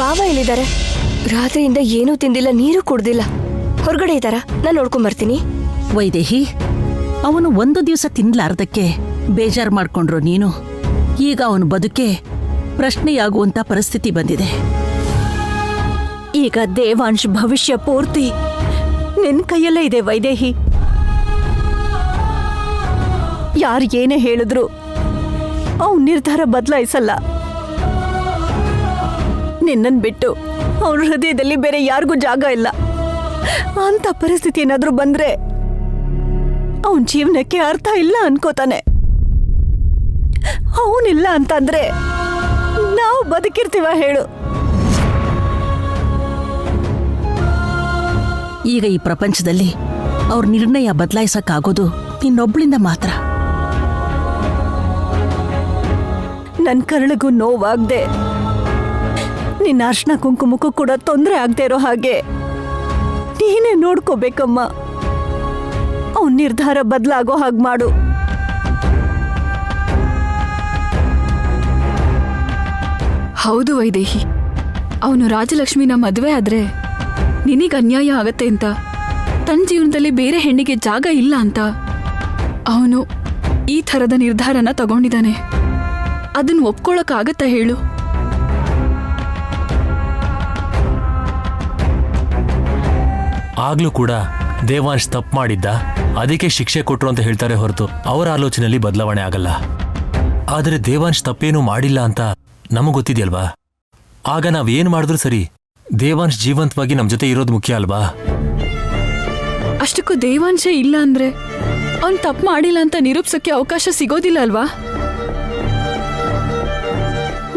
ಬಾವ ಎಲ್ಲಿದ್ದಾರೆ? ರಾತ್ರಿಯಿಂದ ಏನೂ ತಿಂದಿಲ್ಲ, ನೀರು ಕುಡ್ದಿಲ್ಲ. ಹೊರಗಡೆ ಇದ್ದಾರ? ನಾನು ನೋಡ್ಕೊಂಡ್ ಬರ್ತೀನಿ. ವೈದೇಹಿ, ಅವನು ಒಂದು ದಿವಸ ತಿನ್ಲಾರ್ದಕ್ಕೆ ಬೇಜಾರು ಮಾಡ್ಕೊಂಡ್ರು ನೀನು. ಈಗ ಅವನ ಬದುಕೆ ಪ್ರಶ್ನೆಯಾಗುವಂತ ಪರಿಸ್ಥಿತಿ ಬಂದಿದೆ. ಈಗ ದೇವಾಂಶ್ ಭವಿಷ್ಯ ಪೂರ್ತಿ ನಿನ್ ಕೈಯಲ್ಲೇ ಇದೆ ವೈದೇಹಿ. ಯಾರು ಏನೇ ಹೇಳಿದ್ರು ಅವನ್ ನಿರ್ಧಾರ ಬದಲಾಯಿಸಲ್ಲ. ನಿನ್ನನ್ ಬಿಟ್ಟು ಅವನ ಹೃದಯದಲ್ಲಿ ಬೇರೆ ಯಾರಿಗೂ ಜಾಗ ಇಲ್ಲ. ಅಂತ ಪರಿಸ್ಥಿತಿ ಏನಾದ್ರೂ ಬಂದ್ರೆ ಅವನ್ ಜೀವನಕ್ಕೆ ಅರ್ಥ ಇಲ್ಲ ಅನ್ಕೋತಾನೆ. ಅವನಿಲ್ಲ ಅಂತಂದ್ರೆ ನಾವು ಬದುಕಿರ್ತೀವ ಹೇಳು? ಈಗ ಈ ಪ್ರಪಂಚದಲ್ಲಿ ಅವ್ರ ನಿರ್ಣಯ ಬದಲಾಯಿಸಕ್ಕಾಗೋದು ನಿನ್ನೊಬ್ಳಿಂದ ಮಾತ್ರ. ನನ್ ಕರಳಿಗೂ ನೋವಾಗ್ದೆ, ನಿನ್ನ ಅರ್ಶನ ಕುಂಕುಮಕ್ಕೂ ಕೂಡ ತೊಂದರೆ ಆಗದೆ ಇರೋ ಹಾಗೆ ನೀನೇ ನೋಡ್ಕೋಬೇಕಮ್ಮ. ಅವನ್ ನಿರ್ಧಾರ ಬದಲಾಗೋ ಹಾಗೆ ಮಾಡು. ಹೌದು ವೈದೇಹಿ, ಅವನು ರಾಜಲಕ್ಷ್ಮಿನ ಮದುವೆ ಆದ್ರೆ ನಿನಗೆ ಅನ್ಯಾಯ ಆಗತ್ತೆ ಅಂತ, ತನ್ನ ಜೀವನದಲ್ಲಿ ಬೇರೆ ಹೆಣ್ಣಿಗೆ ಜಾಗ ಇಲ್ಲ ಅಂತ ಅವನು ಈ ಥರದ ನಿರ್ಧಾರನ ತಗೊಂಡಿದ್ದಾನೆ. ಅದನ್ನು ಒಪ್ಕೊಳ್ಳೋಕ್ಕಾಗತ್ತಾ ಹೇಳು? ಆಗ್ಲೂ ಕೂಡ ದೇವಾಂಶ್ ತಪ್ಪು ಮಾಡಿದ್ದ, ಅದಕ್ಕೆ ಶಿಕ್ಷೆ ಕೊಟ್ರು ಅಂತ ಹೇಳ್ತಾರೆ ಹೊರತು ಅವರ ಆಲೋಚನೆಯಲ್ಲಿ ಬದಲಾವಣೆ ಆಗಲ್ಲ. ಆದರೆ ದೇವಾಂಶ್ ತಪ್ಪೇನೂ ಮಾಡಿಲ್ಲ ಅಂತ ನಮಗ್ ಗೊತ್ತಿದೆಯಲ್ವಾ? ಆಗ ನಾವೇನ್ ಮಾಡಿದ್ರು ಸರಿ, ದೇವಾಂಶ್ ಜೀವಂತವಾಗಿ ನಮ್ ಜೊತೆ ಇರೋದು ಮುಖ್ಯ ಅಲ್ವಾ? ಅಷ್ಟಕ್ಕೂ ದೇವಾಂಶ ಇಲ್ಲ ಅಂದ್ರೆ ಅವ್ನು ತಪ್ಪು ಮಾಡಿಲ್ಲ ಅಂತ ನಿರೂಪಿಸೋಕ್ಕೆ ಅವಕಾಶ ಸಿಗೋದಿಲ್ಲ ಅಲ್ವಾ?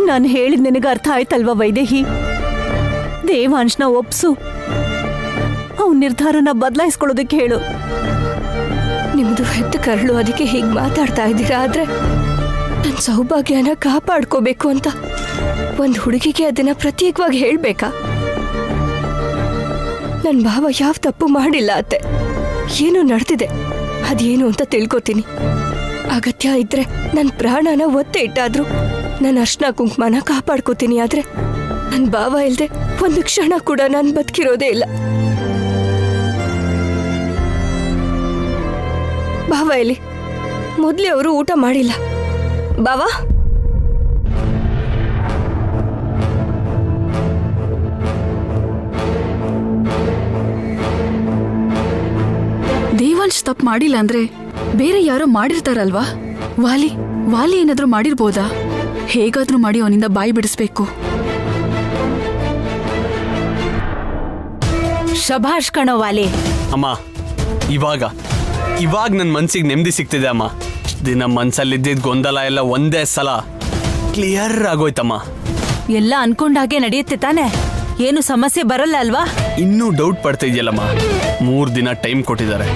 ನಾನು ಹೇಳಿದ್ ನಿನಗೆ ಅರ್ಥ ಆಯ್ತಲ್ವಾ ವೈದೇಹಿ? ದೇವಾಂಶ್ನ ಒಪ್ಸು, ಅವನ ನಿರ್ಧಾರನ ಬದಲಾಯಿಸ್ಕೊಳ್ಳೋದಕ್ಕೆ ಹೇಳು. ನಿಮ್ದು ಹೆತ್ತ ಕರಳು, ಅದಕ್ಕೆ ಹೀಗೆ ಮಾತಾಡ್ತಾ ಇದ್ದೀರಾ. ಆದ್ರೆ ನನ್ನ ಸೌಭಾಗ್ಯನ ಕಾಪಾಡ್ಕೋಬೇಕು ಅಂತ ಒಂದು ಹುಡುಗಿಗೆ ಅದನ್ನ ಪ್ರತ್ಯೇಕವಾಗಿ ಹೇಳ್ಬೇಕಾ? ನನ್ನ ಭಾವ ಯಾವ ತಪ್ಪು ಮಾಡಿಲ್ಲ ಅತ್ತೆ. ಏನೋ ನಡೆದಿದೆ, ಅದೇನು ಅಂತ ತಿಳ್ಕೊತೀನಿ. ಅಗತ್ಯ ಇದ್ರೆ ನನ್ನ ಪ್ರಾಣನ ಒತ್ತೆ ಇಟ್ಟಾದ್ರು ನನ್ನ ಅರ್ಶನ ಕುಂಕುಮನ ಕಾಪಾಡ್ಕೋತೀನಿ. ಆದ್ರೆ ನನ್ನ ಭಾವ ಇಲ್ದೆ ಒಂದು ಕ್ಷಣ ಕೂಡ ನಾನು ಬದುಕಿರೋದೇ ಇಲ್ಲ. ಭಾವ ಎಲ್ಲಿ? ಮೊದ್ಲೇ ಅವರು ಊಟ ಮಾಡಿಲ್ಲ. ಬಾವಾ, ದೇವಾಂಶ್ ತಪ್ಪು ಮಾಡಿಲ್ಲ ಅಂದ್ರೆ ಬೇರೆ ಯಾರೋ ಮಾಡಿರ್ತಾರಲ್ವಾ? ವಾಲಿ ಏನಾದ್ರೂ ಮಾಡಿರ್ಬೋದಾ? ಹೇಗಾದ್ರೂ ಮಾಡಿ ಅವನಿಂದ ಬಾಯಿ ಬಿಡಿಸ್ಬೇಕು. ಶಭಾಷ್ ಕಣೋ ವಾಲಿ. ಅಮ್ಮ, ಇವಾಗ ನನ್ನ ಮನ್ಸಿಗೆ ನೆಮ್ಮದಿ ಸಿಗ್ತಿದೆ ಅಮ್ಮ. ದಿನ ಮನ್ಸಲ್ಲಿದ್ದಿದ್ದ ಗೊಂದಲ ಎಲ್ಲ ಒಂದೇ ಸಲ ಕ್ಲಿಯರ್ ಆಗೋಯ್ತಮ್ಮ. ಎಲ್ಲ ಅನ್ಕೊಂಡಾಗೆ ನಡೆಯುತ್ತೆ ತಾನೆ? ಏನು ಸಮಸ್ಯೆ ಬರಲ್ಲ ಅಲ್ವಾ? ಇನ್ನೂ ಡೌಟ್ ಪಡ್ತಾ ಇದೆಯಲ್ಲಮ್ಮ. 3 ದಿನ ಟೈಮ್ ಕೊಟ್ಟಿದ್ದಾರೆ.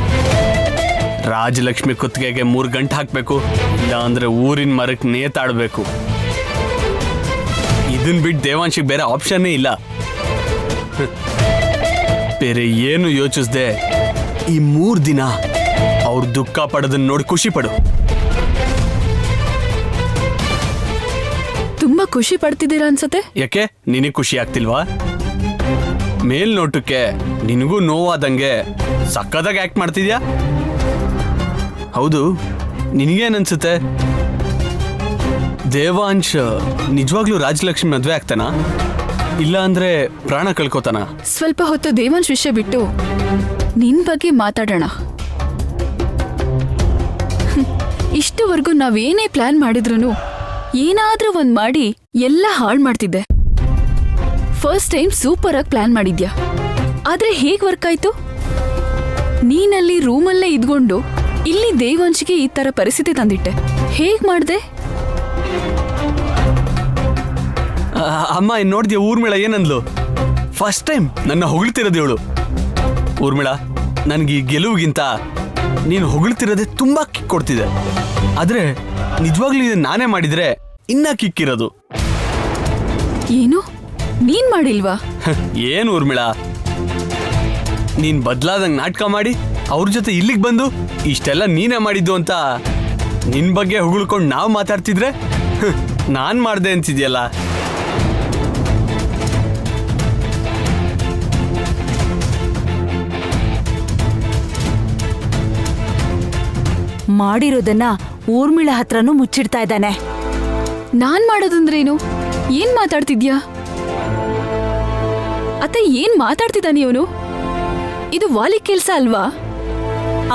ರಾಜಲಕ್ಷ್ಮಿ ಕುತ್ತಿಗೆಗೆ 3 ಗಂಟೆ ಹಾಕ್ಬೇಕು, ಇಲ್ಲ ಅಂದ್ರೆ ಊರಿನ ಮರಕ್ಕೆ ನೇತಾಡ್ಬೇಕು. ಇದನ್ ಬಿಟ್ಟು ದೇವಾಂಶಿಗೆ ಬೇರೆ ಆಪ್ಷನ್ನೇ ಇಲ್ಲ. ಬೇರೆ ಏನು ಯೋಚಿಸ್ದೆ ಈ 3 ದಿನ ಅವ್ರ ದುಃಖ ಪಡೋದನ್ನ ನೋಡಿ ಖುಷಿ ಪಡು. ತುಂಬಾ ಖುಷಿ ಪಡ್ತಿದ್ದೀರಾ ಅನ್ಸತ್ತೆ. ಯಾಕೆ, ನಿನಗೆ ಖುಷಿ ಆಗ್ತಿಲ್ವಾ? ಮೇಲ್ನೋಟಕ್ಕೆ ನಿನಗೂ ನೋವಾದಂಗೆ ಸಕ್ಕದಾಗಿ ಆಕ್ಟ್ ಮಾಡ್ತಿದ್ಯಾ. ಹೌದು, ನಿನಗೇನನ್ಸುತ್ತೆ? ದೇವಾಂಶ್ ನಿಜವಾಗ್ಲೂ ರಾಜಲಕ್ಷ್ಮಿ ಮದ್ವೆ ಆಗ್ತಾನ, ಇಲ್ಲ ಅಂದ್ರೆ ಪ್ರಾಣ ಕಳ್ಕೋತಾನ? ಸ್ವಲ್ಪ ಹೊತ್ತು ದೇವಾಂಶ್ ವಿಷಯ ಬಿಟ್ಟು ನಿನ್ ಬಗ್ಗೆ ಮಾತಾಡೋಣ. ಇಷ್ಟುವರೆಗೂ ನಾವೇನೇ ಪ್ಲಾನ್ ಮಾಡಿದ್ರು ಏನಾದ್ರೂ ಒಂದ್ ಮಾಡಿ ಎಲ್ಲ ಹಾಳು ಮಾಡ್ತಿದ್ದೆ. ಫಸ್ಟ್ ಟೈಮ್ ಸೂಪರ್ ಆಗಿ ಪ್ಲಾನ್ ಮಾಡಿದ್ಯಾ. ಆದ್ರೆ ಹೇಗ್ ವರ್ಕ್ ಆಯ್ತು? ನೀನಲ್ಲಿ ರೂಮಲ್ಲೇ ಇದ್ಕೊಂಡು ಇಲ್ಲಿ ದೇವಾಂಶಿಗೆ ಈ ತರ ಪರಿಸ್ಥಿತಿ ತಂದಿಟ್ಟೆ. ಹೇಗ್ ಮಾಡ್ದೆ? ಅಮ್ಮ, ನೋಡ್ದ್ಯಾ ಊರ್ಮಿಳ ಏನಂದ್ಲು? ಫಸ್ಟ್ ಟೈಮ್ ನನ್ನ ಹೊಗಳ್ತಿರೋದು ಇವಳು. ಊರ್ಮಿಳ, ನನ್ಗೆ ಈ ಗೆಲುವಿಗಿಂತ ನೀನು ಹೊಗಳ್ತಿರೋದೇ ತುಂಬಾ ಕಿಕ್ ಕೊಡ್ತಿದೆ. ಆದ್ರೆ ನಿಜವಾಗ್ಲೂ ಇದನ್ನ ನಾನೇ ಮಾಡಿದ್ರೆ ಇನ್ನ ಕಿಕ್ಕಿರೋದು. ಏನು, ನೀನ್ ಮಾಡಿಲ್ವಾ? ಏನು ಊರ್ಮಿಳ, ನೀನ್ ಬದ್ಲಾದಂಗ್ ನಾಟಕ ಮಾಡಿ ಅವ್ರ ಜೊತೆ ಇಲ್ಲಿಗೆ ಬಂದು ಇಷ್ಟೆಲ್ಲ ನೀನೇ ಮಾಡಿದ್ದು ಅಂತ ನಿನ್ ಬಗ್ಗೆ ಹೊಗಳ್ಕೊಂಡು ನಾವು ಮಾತಾಡ್ತಿದ್ರೆ ನಾನ್ ಮಾಡ್ದೆ ಅಂತಿದ್ಯಲ್ಲ. ಮಾಡಿರೋದನ್ನ ಊರ್ಮಿಳ ಹತ್ರನೂ ಮುಚ್ಚಿಡ್ತಾ ಇದ್ದಾನೆ. ನಾನ್ ಮಾಡೋದಂದ್ರೇನು? ಏನ್ ಮಾತಾಡ್ತಿದ್ಯಾ ಅತ್ತೆ? ಏನ್ ಮಾತಾಡ್ತಿದ್ದಾನೆ ಇವನು? ಇದು ವಾಲಿ ಕೆಲ್ಸ ಅಲ್ವಾ?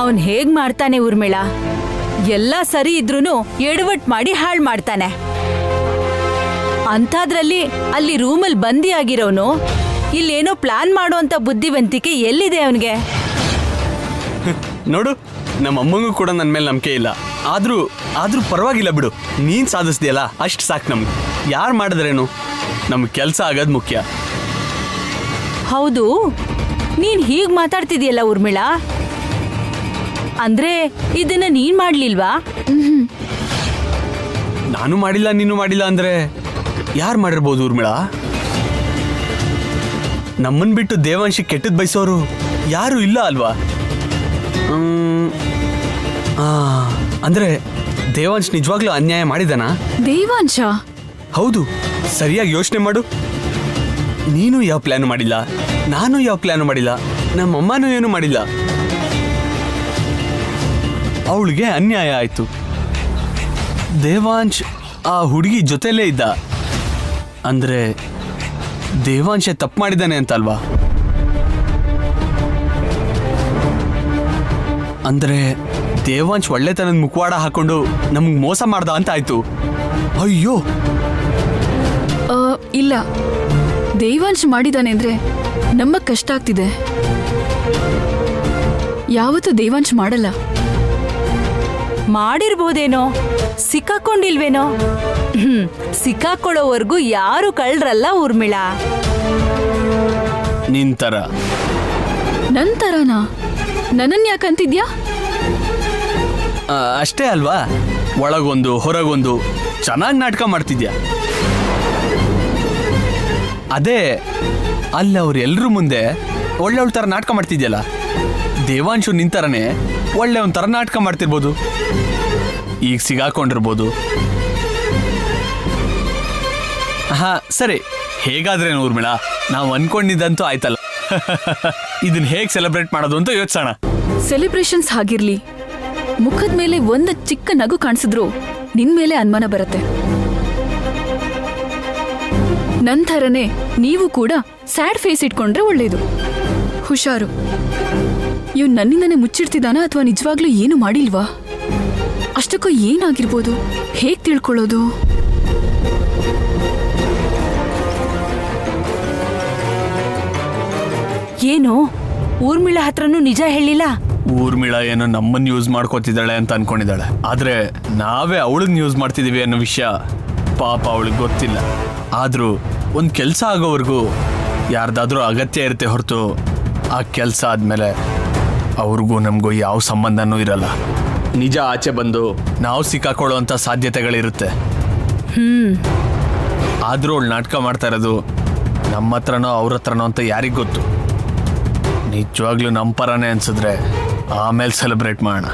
ಅವನ್ ಹೇಗ್ ಮಾಡ್ತಾನೆ ಊರ್ಮಿಳ? ಎಲ್ಲ ಸರಿ ಇದ್ರೂನು ಎಡವಟ್ ಮಾಡಿ ಹಾಳ್ ಮಾಡ್ತಾನೆ. ಅಂಥದ್ರಲ್ಲಿ ಅಲ್ಲಿ ರೂಮಲ್ಲಿ ಬಂದಿ ಆಗಿರೋನು ಇಲ್ಲೇನೋ ಪ್ಲಾನ್ ಮಾಡುವಂತ ಬುದ್ಧಿವಂತಿಕೆ ಎಲ್ಲಿದೆ ಅವನಿಗೆ? ನೋಡು, ನಮ್ಮ ಅಮ್ಮಂಗೂ ಕೂಡ ನನ್ನ ಮೇಲೆ ನಂಬಿಕೆ ಇಲ್ಲ. ಆದ್ರೂ ಪರವಾಗಿಲ್ಲ ಬಿಡು, ನೀನ್ ಸಾಧಿಸ್ದೆಯಲ್ಲ ಅಷ್ಟು ಸಾಕು ನಮ್ಗೆ. ಯಾರು ಮಾಡಿದ್ರೇನು, ನಮ್ಗೆ ಕೆಲಸ ಆಗೋದು ಮುಖ್ಯ. ಹೌದು, ನೀನ್ ಹೀಗ್ ಮಾತಾಡ್ತಿದ್ಯಲ್ಲ ಊರ್ಮಿಳ, ಅಂದ್ರೆ ಇದನ್ನ ನೀನ್ ಮಾಡ್ಲಿಲ್ವಾ? ನಾನು ಮಾಡಿಲ್ಲ, ನೀನು ಮಾಡಿಲ್ಲ ಅಂದ್ರೆ ಯಾರು ಮಾಡಿರ್ಬೋದು ಊರ್ಮಿಳ? ನಮ್ಮನ್ ಬಿಟ್ಟು ದೇವಾಂಶಿ ಕೆಟ್ಟದ್ ಬಯಸೋರು ಯಾರು ಇಲ್ಲ ಅಲ್ವಾ? ಅಂದ್ರೆ ದೇವಾಂಶ್ ನಿಜವಾಗ್ಲೂ ಅನ್ಯಾಯ ಮಾಡಿದಾನ? ದೇವಾಂಶ? ಹೌದು, ಸರಿಯಾಗಿ ಯೋಚನೆ ಮಾಡು. ನೀನು ಯಾವ ಪ್ಲಾನು ಮಾಡಿಲ್ಲ, ನಾನು ಯಾವ ಪ್ಲಾನು ಮಾಡಿಲ್ಲ, ನಮ್ಮಮ್ಮನೂ ಏನು ಮಾಡಿಲ್ಲ. ಅವಳಿಗೆ ಅನ್ಯಾಯ ಆಯ್ತು. ದೇವಾಂಶ್ ಆ ಹುಡುಗಿ ಜೊತೆಲೇ ಇದ್ದ ಅಂದ್ರೆ ದೇವಾಂಶ ತಪ್ಪು ಮಾಡಿದ್ದಾನೆ ಅಂತ ಅಲ್ವಾ? ಅಂದ್ರೆ ದೇವಾಂಶ್ ಒಳ್ಳೆತನದ ಮುಖವಾಡ ಹಾಕೊಂಡು ನಮ್ಗೆ ಮೋಸ ಮಾಡ್ದ ಅಂತ ಆಯ್ತು. ಅಯ್ಯೋ ಇಲ್ಲ, ದೇವಾಂಶ್ ಮಾಡಿದಾನೆ ಅಂದ್ರೆ ನಮ್ಮ ಕಷ್ಟ ಆಗ್ತಿದೆ. ಯಾವತ್ತೂ ದೇವಾಂಶ್ ಮಾಡಲ್ಲ. ಮಾಡಿರ್ಬೋದೇನೋ, ಸಿಕ್ಕಾಕೊಂಡಿಲ್ವೇನೋ? ಸಿಕ್ಕಾಕೊಳ್ಳೋವರೆಗೂ ಯಾರು ಕಳ್ರಲ್ಲ ಊರ್ಮಿಳ. ನಿಂತರ ನಂತರನಾ? ನನ್ನನ್ ಯಾಕಂತಿದ್ಯಾ? ಅಷ್ಟೇ ಅಲ್ವಾ, ಒಳಗೊಂದು ಹೊರಗೊಂದು ಚೆನ್ನಾಗಿ ನಾಟಕ ಮಾಡ್ತಿದ್ಯಾ. ಅದೇ ಅಲ್ಲಿ ಅವ್ರು ಎಲ್ರ ಮುಂದೆ ಒಳ್ಳೆ ಥರ ನಾಟಕ ಮಾಡ್ತಿದ್ಯಲ್ಲ. ದೇವಾಂಶು ನಿಂತರನೇ ಒಳ್ಳೆ ಒಂಥರ ನಾಟಕ ಮಾಡ್ತಿರ್ಬೋದು, ಈಗ ಸಿಗಾಕೊಂಡಿರ್ಬೋದು. ಹಾ ಸರಿ, ಹೇಗಾದ್ರೇನು ಊರ್ಮಿಳ, ನಾವು ಅನ್ಕೊಂಡಿದ್ದಂತೂ ಆಯ್ತಲ್ಲ. ಇದನ್ನ ಹೇಗೆ ಸೆಲೆಬ್ರೇಟ್ ಮಾಡೋದು ಅಂತ ಯೋಚಿಸೋಣ. ಸೆಲೆಬ್ರೇಷನ್ಸ್ ಆಗಿರ್ಲಿ, ಮುಖದ ಮೇಲೆ ಒಂದು ಚಿಕ್ಕ ನಗು ಕಾಣಿಸಿದ್ರು ನಿನ್ ಮೇಲೆ ಅನುಮಾನ ಬರುತ್ತೆ. ನಂತರನೇ ನೀವು ಕೂಡ ಸ್ಯಾಡ್ ಫೇಸ್ ಇಟ್ಕೊಂಡ್ರೆ ಒಳ್ಳೇದು. ಹುಷಾರು, ಇವ್ ನನ್ನಿಂದನೇ ಮುಚ್ಚಿಡ್ತಿದ್ದಾನ ಅಥವಾ ನಿಜವಾಗ್ಲೂ ಏನು ಮಾಡಿಲ್ವಾ? ಅಷ್ಟಕ್ಕೂ ಏನಾಗಿರ್ಬೋದು? ಹೇಗ್ ತಿಳ್ಕೊಳ್ಳೋದು? ಏನು ಊರ್ಮಿಳ ಹತ್ರನೂ ನಿಜ ಹೇಳಿಲ್ಲ? ಊರ್ಮಿಳ ಏನೋ ನಮ್ಮನ್ನ ಯೂಸ್ ಮಾಡ್ಕೋತಿದ್ದಾಳೆ ಅಂತ ಅನ್ಕೊಂಡಿದ್ದಾಳೆ, ಆದ್ರೆ ನಾವೇ ಅವಳನ್ನ ಯೂಸ್ ಮಾಡ್ತಿದೀವಿ ಅನ್ನೋ ವಿಷಯ ಪಾಪ ಅವಳಿಗೆ ಗೊತ್ತಿಲ್ಲ. ಆದ್ರೂ ಒಂದು ಕೆಲಸ ಆಗೋವರೆಗೂ ಯಾರ್ದಾದ್ರೂ ಅಗತ್ಯ ಇರುತ್ತೆ ಹೊರತು ಆ ಕೆಲಸ ಆದ್ಮೇಲೆ ಅವ್ರಿಗೂ ನಮಗೂ ಯಾವ ಸಂಬಂಧನೂ ಇರಲ್ಲ. ನಿಜ ಆಚೆ ಬಂದು ನಾವು ಸಿಕ್ಕಾಕೊಳ್ಳುವಂಥ ಸಾಧ್ಯತೆಗಳಿರುತ್ತೆ. ಆದ್ರೂ ಅವಳು ನಾಟಕ ಮಾಡ್ತಾ ಇರೋದು ನಮ್ಮ ಹತ್ರನೋ ಅವ್ರ ಹತ್ರನೋ ಅಂತ ಯಾರಿಗ್ ಗೊತ್ತು? ನಿಜವಾಗ್ಲೂ ನಮ್ಮ ಪರನೇ ಅನ್ಸಿದ್ರೆ ಆಮೇಲೆ ಸೆಲೆಬ್ರೇಟ್ ಮಾಡೋಣ.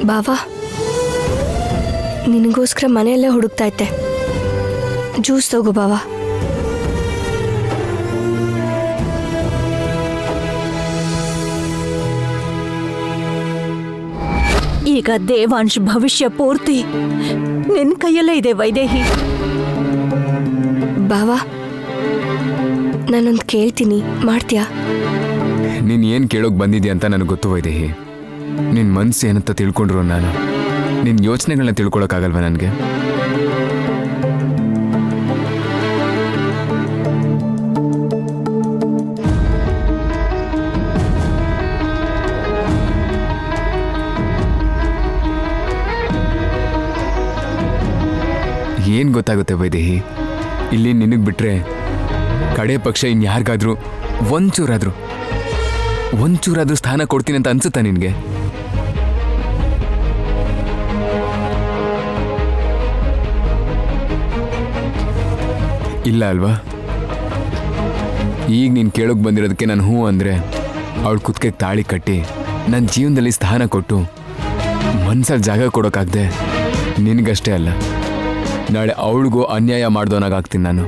ಬಾವಾ, ನಿನಗೋಸ್ಕರ ಮನೆಯಲ್ಲೇ ಹುಡುಕ್ತಾ ಇದ್ದೆ. ಜ್ಯೂಸ್ ತಗೋ ಬಾವಾ. ಈಗ ದೇವಾಂಶ್ ಭವಿಷ್ಯ ಪೂರ್ತಿ ನಿನ್ ಕೈಯಲ್ಲೇ ಇದೆ ವೈದೇಹಿ. ಬಾವಾ, ನಾನೊಂದು ಕೇಳ್ತೀನಿ, ಮಾಡ್ತೀಯಾ? ನೀನು ಏನು ಕೇಳೋಕೆ ಬಂದಿದ್ಯಾ ಅಂತ ನನಗೆ ಗೊತ್ತು ವೈದೇಹಿ. ನಿನ್ನ ಮನಸ್ಸು ಏನಂತ ತಿಳ್ಕೊಂಡ್ರು ನಾನು ನಿನ್ನ ಯೋಚನೆಗಳನ್ನ ತಿಳ್ಕೊಳಕ್ಕಾಗಲ್ವ ನನಗೆ? ಏನು ಗೊತ್ತಾಗುತ್ತೆ ವೈದೇಹಿ, ಇಲ್ಲಿ ನಿನಗೆ ಬಿಟ್ಟರೆ ಕಡೆ ಪಕ್ಷ ಇನ್ಯಾರಿಗಾದ್ರೂ ಒಂಚೂರಾದ್ರೂ ಸ್ಥಾನ ಕೊಡ್ತೀನಿ ಅಂತ ಅನ್ಸುತ್ತಾ ನಿನಗೆ? ಇಲ್ಲ ಅಲ್ವಾ? ಈಗ ನೀನು ಕೇಳೋಕೆ ಬಂದಿರೋದಕ್ಕೆ ನಾನು ಹ್ಞೂ ಅಂದರೆ ಅವಳು ಕುತ್ತಿಗೆ ತಾಳಿ ಕಟ್ಟಿ ನನ್ನ ಜೀವನದಲ್ಲಿ ಸ್ಥಾನ ಕೊಟ್ಟು ಮನ್ಸಲ್ಲಿ ಜಾಗ ಕೊಡೋಕ್ಕಾಗದೆ ನಿನಗಷ್ಟೇ ಅಲ್ಲ, ನಾಳೆ ಅವಳಿಗೂ ಅನ್ಯಾಯ ಮಾಡ್ದವನಾಗ್ತೀನಿ ನಾನು.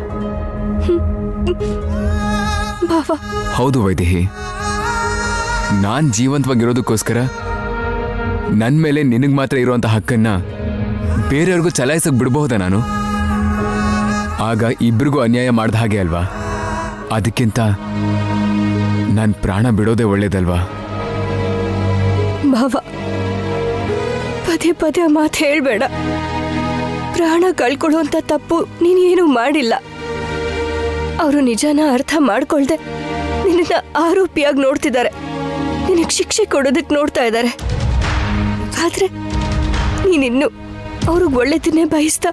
ಭಾವ, ಹೌದು ವೈದೇಹಿ, ನಾನು ಜೀವಂತವಾಗಿರೋದಕ್ಕೋಸ್ಕರ ನನ್ನ ಮೇಲೆ ನಿನಗೆ ಮಾತ್ರ ಇರುವಂಥ ಹಕ್ಕನ್ನು ಬೇರೆಯವ್ರಿಗೂ ಚಲಾಯಿಸಕ್ಕೆ ಬಿಡಬಹುದಾ ನಾನು? ಆಗ ಇಬ್ರಿಗೂ ಅನ್ಯಾಯ ಮಾಡ್ದ ಹಾಗೆ ಅಲ್ವಾ? ಅದಕ್ಕಿಂತ ನಾನು ಪ್ರಾಣ ಬಿಡೋದೇ ಒಳ್ಳೇದಲ್ವಾ? ಭಾವ, ಪದೇ ಪದೇ ಮಾತು ಹೇಳ್ಬೇಡ. ಪ್ರಾಣ ಕಳ್ಕೊಳ್ಳುವಂತ ತಪ್ಪು ನೀನೇನು ಮಾಡಿಲ್ಲ. ಅವರು ನಿಜಾನ ಅರ್ಥ ಮಾಡ್ಕೊಳ್ದೆ ನಿನ್ನ ಆರೋಪಿಯಾಗಿ ನೋಡ್ತಿದ್ದಾರೆ, ನಿನಗೆ ಶಿಕ್ಷೆ ಕೊಡೋದಕ್ಕೆ ನೋಡ್ತಾ ಇದ್ದಾರೆ. ಆದ್ರೆ ನೀನಿನ್ನು ಅವ್ರಿಗೆ ಒಳ್ಳೆದನ್ನೇ ಬಯಸ್ತಾ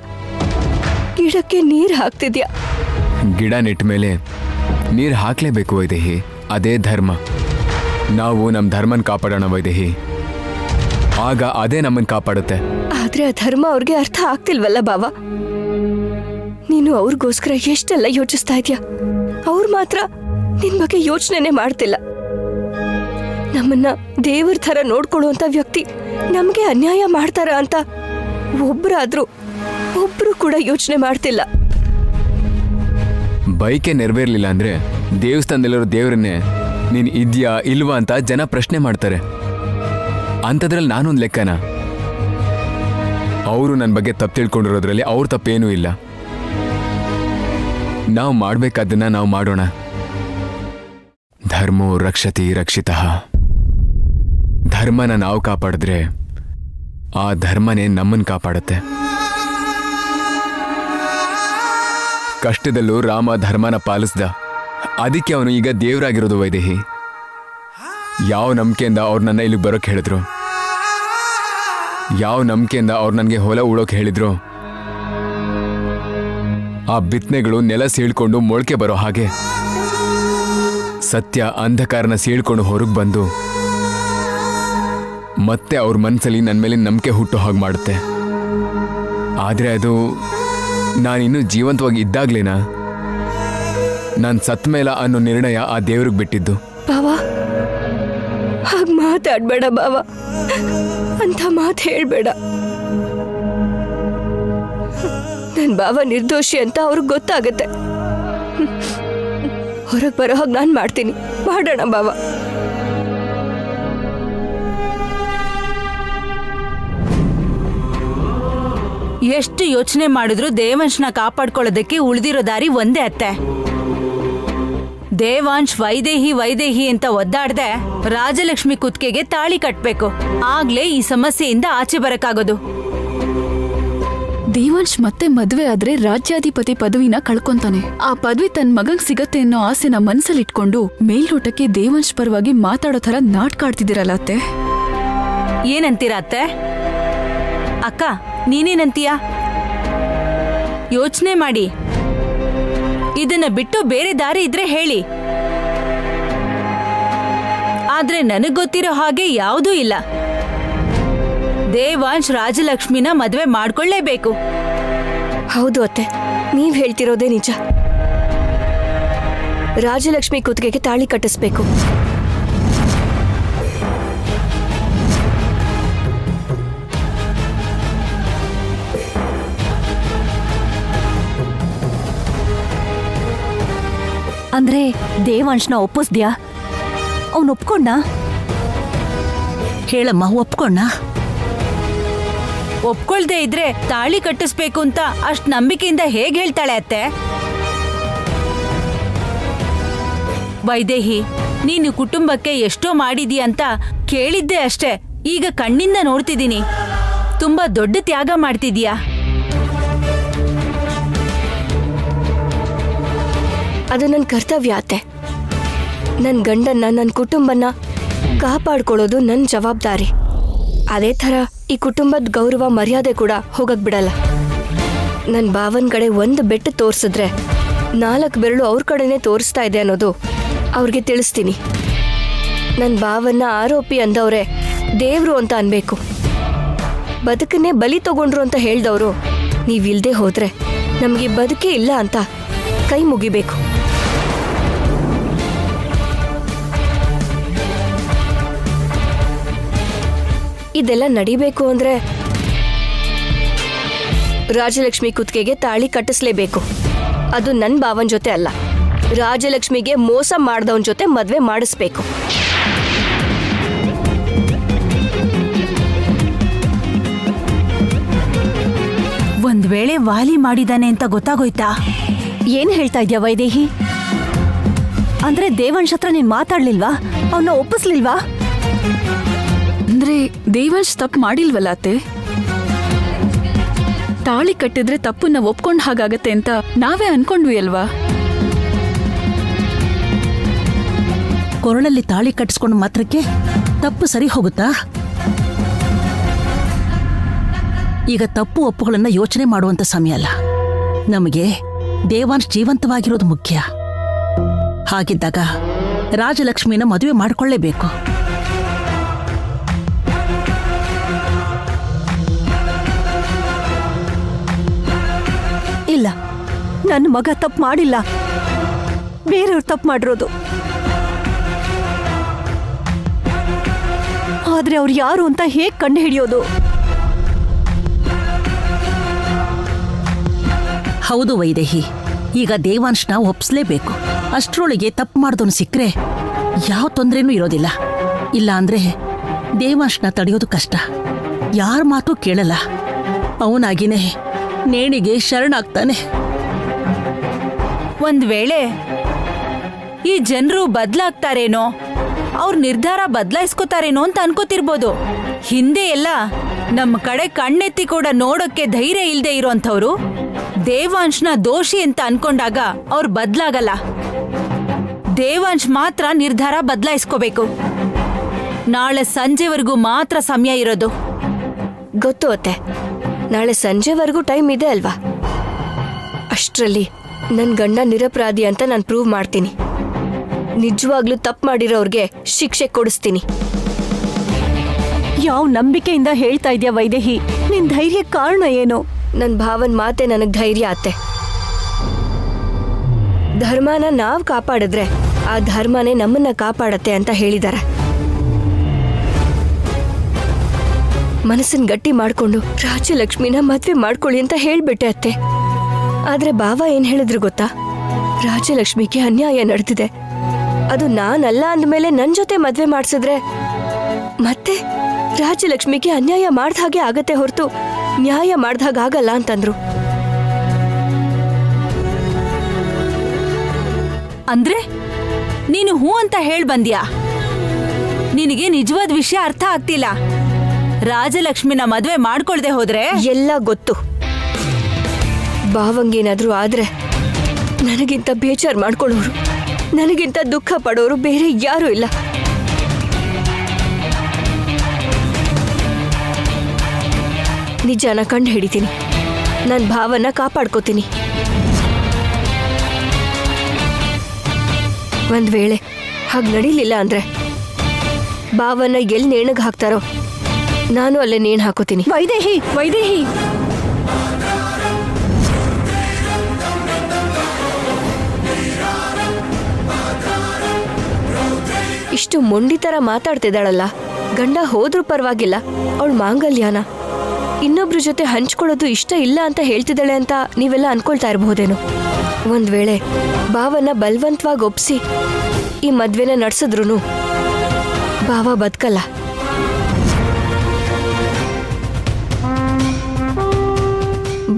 ಗಿಡಕ್ಕೆ ನೀರು ಹಾಕ್ತಿದ್ಯಾ. ಗಿಡ ನೆಟ್ಟ ಮೇಲೆ ನೀರು ಹಾಕ್ಲೇಬೇಕು ವೈದೇಹಿ, ಅದೇ ಧರ್ಮ. ನಾವು ನಮ್ಮ ಧರ್ಮನ ಕಾಪಾಡೋಣ ವೈದೇಹಿ, ಆಗ ಅದೇ ನಮ್ಮನ್ನು ಕಾಪಾಡುತ್ತೆ. ಆದ್ರೆ ಆ ಧರ್ಮ ಅವ್ರಿಗೆ ಅರ್ಥ ಆಗ್ತಿಲ್ವಲ್ಲ ಭಾವ. ನೀನು ಅವ್ರಿಗೋಸ್ಕರ ಎಷ್ಟೆಲ್ಲ ಯೋಚಿಸ್ತಾ ಇದ್ಯಾ, ಅವ್ರು ಮಾತ್ರ ನಿನ್ ಬಗ್ಗೆ ಯೋಚನೆನೇ ಮಾಡ್ತಿಲ್ಲ. ನಮ್ಮನ್ನ ದೇವ್ರ ಥರ ನೋಡ್ಕೊಳ್ಳುವಂತ ವ್ಯಕ್ತಿ ನಮ್ಗೆ ಅನ್ಯಾಯ ಮಾಡ್ತಾರ ಅಂತ ಒಬ್ರು ಕೂಡ ಯೋಚನೆ ಮಾಡ್ತಿಲ್ಲ. ಬೈಕೆ ನೆರವೇರ್ಲಿಲ್ಲ ಅಂದ್ರೆ ದೇವಸ್ಥಾನದಲ್ಲಿರೋ ದೇವ್ರನ್ನೇ ನೀನು ಇದ್ಯಾ ಇಲ್ವಾ ಅಂತ ಜನ ಪ್ರಶ್ನೆ ಮಾಡ್ತಾರೆ. ಅಂಥದ್ರಲ್ಲಿ ನಾನೊಂದು ಲೆಕ್ಕನ? ಅವರು ನನ್ನ ಬಗ್ಗೆ ತಪ್ಪು ತಿಳ್ಕೊಂಡಿರೋದ್ರಲ್ಲಿ ಅವ್ರ ತಪ್ಪೇನೂ ಇಲ್ಲ. ನಾವು ಮಾಡ್ಬೇಕಾದನ್ನ ನಾವು ಮಾಡೋಣ. ಧರ್ಮೋ ರಕ್ಷತಿ ರಕ್ಷಿತಃ. ಧರ್ಮನ ನಾವು ಕಾಪಾಡಿದ್ರೆ ಆ ಧರ್ಮನೇ ನಮ್ಮನ್ನು ಕಾಪಾಡುತ್ತೆ. ಕಷ್ಟದಲ್ಲೂ ರಾಮ ಧರ್ಮನ ಪಾಲಿಸ್ದ, ಅದಕ್ಕೆ ಅವನು ಈಗ ದೇವರಾಗಿರೋದು ವೈದೇಹಿ. ಯಾವ ನಂಬಿಕೆಯಿಂದ ಅವ್ರು ನನ್ನ ಇಲ್ಲಿಗೆ ಬರೋಕೆ ಹೇಳಿದ್ರು, ಯಾವ ನಂಬಿಕೆಯಿಂದ ಅವ್ರು ನನಗೆ ಹೊಲ ಉಳೋಕೆ ಹೇಳಿದ್ರು, ಆ ಬಿತ್ತನೆಗಳು ನೆಲ ಸೀಳ್ಕೊಂಡು ಮೊಳಕೆ ಬರೋ ಹಾಗೆ ಸತ್ಯ ಅಂಧಕಾರನ ಸೀಳ್ಕೊಂಡು ಹೊರಗೆ ಬಂದು ಮತ್ತೆ ಅವ್ರ ಮನಸ್ಸಲ್ಲಿ ನನ್ನ ಮೇಲೆ ನಂಬಿಕೆ ಹುಟ್ಟೋ ಹಾಗೆ ಮಾಡುತ್ತೆ. ಆದರೆ ಅದು ನಾನಿನ್ನೂ ಜೀವಂತವಾಗಿ ಇದ್ದಾಗ್ಲೇನಾ? ನಾನು ಸತ್ ಮೇಲ ಅನ್ನೋ ನಿರ್ಣಯ ಆ ದೇವ್ರಿಗೆ ಬಿಟ್ಟಿದ್ದು. ಭಾವ, ಹಾಗೆ ಮಾತಾಡ್ಬೇಡ ಭಾವ, ಅಂತ ಮಾತು ಹೇಳ್ಬೇಡ. ನನ್ನ ಭಾವ ನಿರ್ದೋಷಿ ಅಂತ ಅವ್ರಿಗೆ ಗೊತ್ತಾಗತ್ತೆ. ಹೊರಗೆ ಬರೋ ಹಾಗೆ ನಾನು ಮಾಡ್ತೀನಿ, ಮಾಡೋಣ ಭಾವ. ಎಷ್ಟು ಯೋಚನೆ ಮಾಡಿದ್ರು ದೇವಂಶ್ನ ಕಾಪಾಡ್ಕೊಳ್ಳೋದಕ್ಕೆ ಉಳಿದಿರೋ ದಾರಿ ಒಂದೇ ಅತ್ತೆ. ದೇವಾಂಶ್ ವೈದೇಹಿ ಅಂತ ಒದ್ದಾಡ್ದೆ ರಾಜಲಕ್ಷ್ಮಿ ಕುತ್ತಿಗೆಗೆ ತಾಳಿ ಕಟ್ಬೇಕು. ಆಗ್ಲೇ ಈ ಸಮಸ್ಯೆಯಿಂದ ಆಚೆ ಬರಕ್ಕಾಗೋದು. ದೇವಾಂಶ್ ಮತ್ತೆ ಮದ್ವೆ ಆದ್ರೆ ರಾಜ್ಯಾಧಿಪತಿ ಪದವಿನ ಕಳ್ಕೊಂತಾನೆ. ಆ ಪದವಿ ತನ್ನ ಮಗಂಗ್ ಸಿಗತ್ತೆ ಅನ್ನೋ ಆಸೆನ ಮನ್ಸಲ್ಲಿಟ್ಕೊಂಡು ಮೇಲ್ನೋಟಕ್ಕೆ ದೇವಾಂಶ್ ಪರವಾಗಿ ಮಾತಾಡೋ ತರ ನಾಟಕ ಆಡ್ತಿದ್ದೀರಲ್ಲ ಅತ್ತೆ. ಏನಂತೀರ ಅತ್ತೆ? ಅಕ್ಕ, ನೀನೇನಂತೀಯ? ಯೋಚನೆ ಮಾಡಿ. ಇದನ್ನ ಬಿಟ್ಟು ಬೇರೆ ದಾರಿ ಇದ್ರೆ ಹೇಳಿ. ಆದ್ರೆ ನನಗ್ ಗೊತ್ತಿರೋ ಹಾಗೆ ಯಾವುದೂ ಇಲ್ಲ. ದೇವಾಂಶ್ ರಾಜಲಕ್ಷ್ಮಿನ ಮದ್ವೆ ಮಾಡ್ಕೊಳ್ಳೇಬೇಕು. ಹೌದು ಅತ್ತೆ, ನೀವ್ ಹೇಳ್ತಿರೋದೇ ನಿಜ. ರಾಜಲಕ್ಷ್ಮಿ ಕುತ್ತಿಗೆಗೆ ತಾಳಿ ಕಟ್ಟಿಸ್ಬೇಕು. ಅಂದ್ರೆ ದೇವಾಂಶ್ನ ಒಪ್ಪಿಸ್ದ್ಯಾ? ಅವನು ಒಪ್ಕೊಂಡ? ಹೇಳಮ್ಮ, ಒಪ್ಕೊಂಡ? ಒಪ್ಕೊಳ್ದೇ ಇದ್ರೆ ತಾಳಿ ಕಟ್ಟಿಸ್ಬೇಕು ಅಂತ ಅಷ್ಟ್ ನಂಬಿಕೆಯಿಂದ ಹೇಗ್ ಹೇಳ್ತಾಳೆ ಅತ್ತೆ? ವೈದೇಹಿ, ನೀನು ಕುಟುಂಬಕ್ಕೆ ಎಷ್ಟೋ ಮಾಡಿದೀಯ ಅಂತ ಕೇಳಿದ್ದೆ ಅಷ್ಟೇ. ಈಗ ಕಣ್ಣಿಂದ ನೋಡ್ತಿದ್ದೀನಿ. ತುಂಬಾ ದೊಡ್ಡ ತ್ಯಾಗ ಮಾಡ್ತಿದೀಯಾ. ಅದು ನನ್ನ ಕರ್ತವ್ಯ ಅತ್ತೆ. ನನ್ನ ಗಂಡನ್ನ, ನನ್ನ ಕುಟುಂಬನ ಕಾಪಾಡ್ಕೊಳ್ಳೋದು ನನ್ನ ಜವಾಬ್ದಾರಿ. ಅದೇ ಥರ ಈ ಕುಟುಂಬದ ಗೌರವ ಮರ್ಯಾದೆ ಕೂಡ ಹೋಗಕ್ ಬಿಡಲ್ಲ. ನನ್ನ ಭಾವನ ಕಡೆ ಒಂದು ಬೆಟ್ಟು ತೋರಿಸಿದ್ರೆ 4 ಬೆರಳು ಅವ್ರ ಕಡೆನೇ ತೋರಿಸ್ತಾ ಇದೆ ಅನ್ನೋದು ಅವ್ರಿಗೆ ತಿಳಿಸ್ತೀನಿ. ನನ್ನ ಭಾವನ್ನ ಆರೋಪಿ ಅಂದವ್ರೆ ದೇವ್ರು ಅಂತ ಅನ್ಬೇಕು. ಬದುಕನ್ನೇ ಬಲಿ ತಗೊಂಡ್ರು ಅಂತ ಹೇಳ್ದವ್ರು ನೀವಿಲ್ದೆ ಹೋದ್ರೆ ನಮಗೆ ಬದುಕೇ ಇಲ್ಲ ಅಂತ ಕೈ ಮುಗಿಬೇಕು. ಇದೆಲ್ಲ ನಡಿಬೇಕು ಅಂದ್ರೆ ರಾಜಲಕ್ಷ್ಮಿ ಕುತ್ತಿಗೆಗೆ ತಾಳಿ ಕಟ್ಟಿಸ್ಲೇಬೇಕು. ಅದು ನನ್ನ ಭಾವನ್ ಜೊತೆ ಅಲ್ಲ, ರಾಜಲಕ್ಷ್ಮಿಗೆ ಮೋಸ ಮಾಡ್ದವನ್ ಜೊತೆ ಮದ್ವೆ ಮಾಡಿಸ್ಬೇಕು. ಒಂದ್ ವೇಳೆ ವಾಲಿ ಮಾಡಿದಾನೆ ಅಂತ ಗೊತ್ತಾಗೋಯ್ತಾ? ಏನ್ ಹೇಳ್ತಾ ಇದ್ಯಾ ವೈದೇಹಿ? ಅಂದ್ರೆ ದೇವಂಶ್ ಹತ್ರ ನೀನ್ ಮಾತಾಡ್ಲಿಲ್ವಾ? ಅವನ್ನ ಒಪ್ಪಿಸ್ಲಿಲ್ವಾ? ಅಂದ್ರೆ ದೇವಂಶ್ ತಪ್ಪು ಮಾಡಿಲ್ವಲ್ಲ ಅತ್ತೆ? ತಾಳಿ ಕಟ್ಟಿದ್ರೆ ತಪ್ಪನ್ನ ಒಪ್ಕೊಂಡ್ ಹಾಗಾಗತ್ತೆ ಅಂತ ನಾವೇ ಅನ್ಕೊಂಡ್ವಿ ಅಲ್ವಾ? ಕೊರಳಲ್ಲಿ ತಾಳಿ ಕಟ್ಟಿಸ್ಕೊಂಡು ಮಾತ್ರಕ್ಕೆ ತಪ್ಪು ಸರಿ ಹೋಗುತ್ತಾ? ಈಗ ತಪ್ಪು ಒಪ್ಪುಗಳನ್ನ ಯೋಚನೆ ಮಾಡುವಂತ ಸಮಯ ಅಲ್ಲ. ನಮಗೆ ದೇವಾಂಶ್ ಜೀವಂತವಾಗಿರೋದು ಮುಖ್ಯ. ಹಾಗಿದ್ದಾಗ ರಾಜಲಕ್ಷ್ಮಿನ ಮದುವೆ ಮಾಡಿಕೊಳ್ಳೇಬೇಕು. ಇಲ್ಲ, ನನ್ನ ಮಗ ತಪ್ಪು ಮಾಡಿಲ್ಲ, ಬೇರೆಯವ್ರು ತಪ್ಪು ಮಾಡಿರೋದು. ಆದ್ರೆ ಅವ್ರು ಯಾರು ಅಂತ ಹೇಗ್ ಕಂಡು ಹಿಡಿಯೋದು? ಹೌದು ವೈದೇಹಿ, ಈಗ ದೇವಾಂಶ್ನ ಒಪ್ಸ್ಲೇಬೇಕು. ಅಷ್ಟ್ರೊಳಗೆ ತಪ್ಪು ಮಾಡ್ದವನು ಸಿಕ್ಕರೆ ಯಾವ ತೊಂದ್ರೆನೂ ಇರೋದಿಲ್ಲ. ಇಲ್ಲ ಅಂದ್ರೆ ದೇವಾಂಶ್ನ ತಡೆಯೋದು ಕಷ್ಟ. ಯಾರ ಮಾತು ಕೇಳಲ್ಲ. ಅವನಾಗಿನೇ ನೇಣಿಗೆ ಶರಣಾಗ್ತಾನೆ. ಒಂದ್ ವೇಳೆ ಈ ಜನರು ಬದ್ಲಾಗ್ತಾರೇನೋ, ಅವ್ರ ನಿರ್ಧಾರ ಬದಲಾಯಿಸ್ಕೋತಾರೇನೋ ಅಂತ ಅನ್ಕೋತಿರ್ಬೋದು. ಹಿಂದೆ ಎಲ್ಲ ನಮ್ಮ ಕಡೆ ಕಣ್ಣೆತ್ತಿ ಕೂಡ ನೋಡೋಕ್ಕೆ ಧೈರ್ಯ ಇಲ್ದೇ ಇರೋಂಥವ್ರು ದೇವಾಂಶ್ನ ದೋಷಿ ಅಂತ ಅನ್ಕೊಂಡಾಗ ಅವ್ರು ಬದ್ಲಾಗಲ್ಲ. ದೇವಾಂಶ್ ಮಾತ್ರ ನಿರ್ಧಾರ ಬದಲಾಯಿಸ್ಕೋಬೇಕು. ನಾಳೆ ಸಂಜೆವರೆಗೂ ಮಾತ್ರ ಸಮಯ ಇರೋದು. ಗೊತ್ತು ಅತ್ತೆ, ನಾಳೆ ಸಂಜೆವರೆಗೂ ಟೈಮ್ ಇದೆ ಅಲ್ವಾ? ಅಷ್ಟರಲ್ಲಿ ನನ್ನ ಗಂಡ ನಿರಪರಾಧಿ ಅಂತ ನಾನು ಪ್ರೂವ್ ಮಾಡ್ತೀನಿ. ನಿಜವಾಗ್ಲೂ ತಪ್ಪು ಮಾಡಿರೋರ್ಗೆ ಶಿಕ್ಷೆ ಕೊಡಿಸ್ತೀನಿ. ಯಾವ ನಂಬಿಕೆಯಿಂದ ಹೇಳ್ತಾ ಇದ್ಯಾ ವೈದೇಹಿ? ನಿನ್ ಧೈರ್ಯ ಕಾರಣ ಏನು? ನನ್ನ ಭಾವನ್ ಮಾತೆ ನನಗೆ ಧೈರ್ಯ ಆತೆ. ಧರ್ಮನ ನಾವ್ ಕಾಪಾಡಿದ್ರೆ ಆ ಧರ್ಮನೇ ನಮ್ಮನ್ನ ಕಾಪಾಡತ್ತೆ ಅಂತ ಹೇಳಿದಾರೆ. ಮನಸ್ಸನ್ ಗಟ್ಟಿ ಮಾಡ್ಕೊಂಡು ರಾಜಲಕ್ಷ್ಮಿನ ಮದ್ವೆ ಮಾಡ್ಕೊಳ್ಳಿ ಅಂತ ಹೇಳ್ಬಿಟ್ಟೆ ಅತ್ತೆ. ಆದ್ರೆ ಬಾವ ಏನ್ ಹೇಳಿದ್ರು ಗೊತ್ತಾ? ರಾಜಲಕ್ಷ್ಮಿಗೆ ಅನ್ಯಾಯ ನಡೆದಿದೆ, ಅದು ನಾನಲ್ಲ ಅಂದ್ಮೇಲೆ ನನ್ ಜೊತೆ ಮದ್ವೆ ಮಾಡ್ಸಿದ್ರೆ ಮತ್ತೆ ರಾಜಲಕ್ಷ್ಮಿಗೆ ಅನ್ಯಾಯ ಮಾಡ್ದ ಹಾಗೆ ಆಗತ್ತೆ ಹೊರತು ನ್ಯಾಯ ಮಾಡ್ದಾಗ ಆಗಲ್ಲ ಅಂತಂದ್ರು. ಅಂದ್ರೆ ನೀನು ಹೂ ಅಂತ ಹೇಳ್ ಬಂದ್ಯಾ? ನಿನಗೆ ನಿಜವಾದ ವಿಷಯ ಅರ್ಥ ಆಗ್ತಿಲ್ಲ. ರಾಜಲಕ್ಷ್ಮಿನ ಮದ್ವೆ ಮಾಡ್ಕೊಳ್ದೆ ಹೋದ್ರೆ ಎಲ್ಲ ಗೊತ್ತು. ಭಾವಂಗೇನಾದ್ರೂ ಆದ್ರೆ ನನಗಿಂತ ಬೇಜಾರ್ ಮಾಡ್ಕೊಳ್ಳೋರು, ನನಗಿಂತ ದುಃಖ ಪಡೋರು ಬೇರೆ ಯಾರೂ ಇಲ್ಲ. ನಿಜಾನ ಕಂಡು ಹಿಡಿತೀನಿ, ನನ್ನ ಭಾವನ ಕಾಪಾಡ್ಕೋತೀನಿ. ಒಂದ್ ವೇಳೆ ಹಾಗೆ ನಡೀಲಿಲ್ಲ ಅಂದ್ರೆ ಭಾವನ ಎಲ್ಲಿ ನೇಣಿಗೆ ಹಾಕ್ತಾರೋ ನಾನು ಅಲ್ಲೇ ನೇಣು ಹಾಕೋತೀನಿ. ವೈದೇಹಿ, ವೈದೇಹಿ, ಇಷ್ಟು ಮೊಂಡಿ ತರ ಮಾತಾಡ್ತಿದ್ದಾಳಲ್ಲ, ಗಂಡ ಹೋದ್ರೂ ಪರವಾಗಿಲ್ಲ, ಅವಳ ಮಾಂಗಲ್ಯನ ಇನ್ನೊಬ್ರ ಜೊತೆ ಹಂಚ್ಕೊಳ್ಳೋದು ಇಷ್ಟ ಇಲ್ಲ ಅಂತ ಹೇಳ್ತಿದ್ದಾಳೆ ಅಂತ ನೀವೆಲ್ಲ ಅನ್ಕೊಳ್ತಾ ಇರಬಹುದೇನೋ. ಒಂದ್ ವೇಳೆ ಭಾವನ ಬಲವಂತವಾಗಿ ಒಪ್ಸಿ ಈ ಮದ್ವೆನ ನಡ್ಸಿದ್ರು ಭಾವ ಬದುಕಲ್ಲ.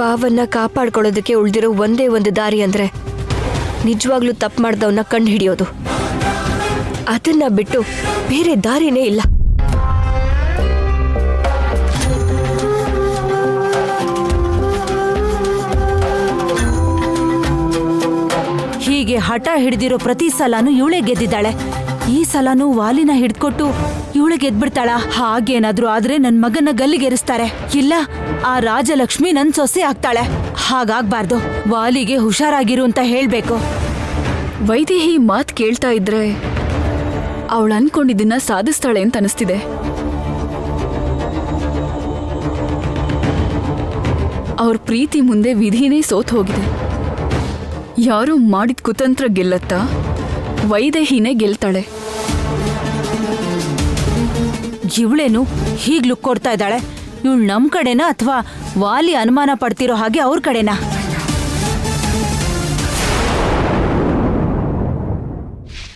ಭಾವನ್ನ ಕಾಪಾಡ್ಕೊಳ್ಳೋದಕ್ಕೆ ಉಳ್ದಿರೋ ಒಂದೇ ಒಂದು ದಾರಿ ಅಂದ್ರೆ ನಿಜವಾಗ್ಲೂ ತಪ್ಪು ಮಾಡ್ದವನ್ನ ಕಂಡು ಹಿಡಿಯೋದು. ಅದನ್ನ ಬಿಟ್ಟು ಬೇರೆ ದಾರಿನೇ ಇಲ್ಲ. ಹೀಗೆ ಹಠ ಹಿಡಿದಿರೋ ಪ್ರತಿ ಸಲನೂ ಇವಳೆ ಗೆದ್ದಿದ್ದಾಳೆ. ಈ ಸಲನೂ ವಾಲಿನ ಹಿಡ್ಕೊಟ್ಟು ಇವಳೆ ಗೆದ್ಬಿಡ್ತಾಳ. ಹಾಗೇನಾದ್ರೂ ಆದ್ರೆ ನನ್ ಮಗನ ಗಲ್ಲಿಗೇರಿಸ್ತಾರೆ. ಇಲ್ಲ, ಆ ರಾಜಲಕ್ಷ್ಮಿ ನನ್ ಸೊಸೆ ಆಗ್ತಾಳೆ. ಹಾಗಾಗ್ಬಾರ್ದು. ವಾಲಿಗೆ ಹುಷಾರಾಗಿರು ಅಂತ ಹೇಳ್ಬೇಕು. ವೈದೇಹಿ ಮಾತ್ ಕೇಳ್ತಾ ಇದ್ರೆ ಅವಳು ಅನ್ಕೊಂಡಿದ್ದನ್ನ ಸಾಧಿಸ್ತಾಳೆ ಅಂತ ಅನಿಸ್ತಿದೆ. ಅವ್ರ ಪ್ರೀತಿ ಮುಂದೆ ವಿಧಿನೇ ಸೋತ್ ಹೋಗಿದೆ. ಯಾರೋ ಮಾಡಿದ ಕುತಂತ್ರ ಗೆಲ್ಲತ್ತಾ ವೈದೇಹಿನೇ ಗೆಲ್ತಾಳೆ. ಇವಳೇನು ಹೀಗ್ ಲುಕ್ ಕೊಡ್ತಾ ಇದ್ದಾಳೆ? ಇವಳು ನಮ್ ಕಡೆನಾ ಅಥವಾ ವಾಲಿ ಅನುಮಾನ ಪಡ್ತಿರೋ ಹಾಗೆ ಅವ್ರ ಕಡೆನಾ?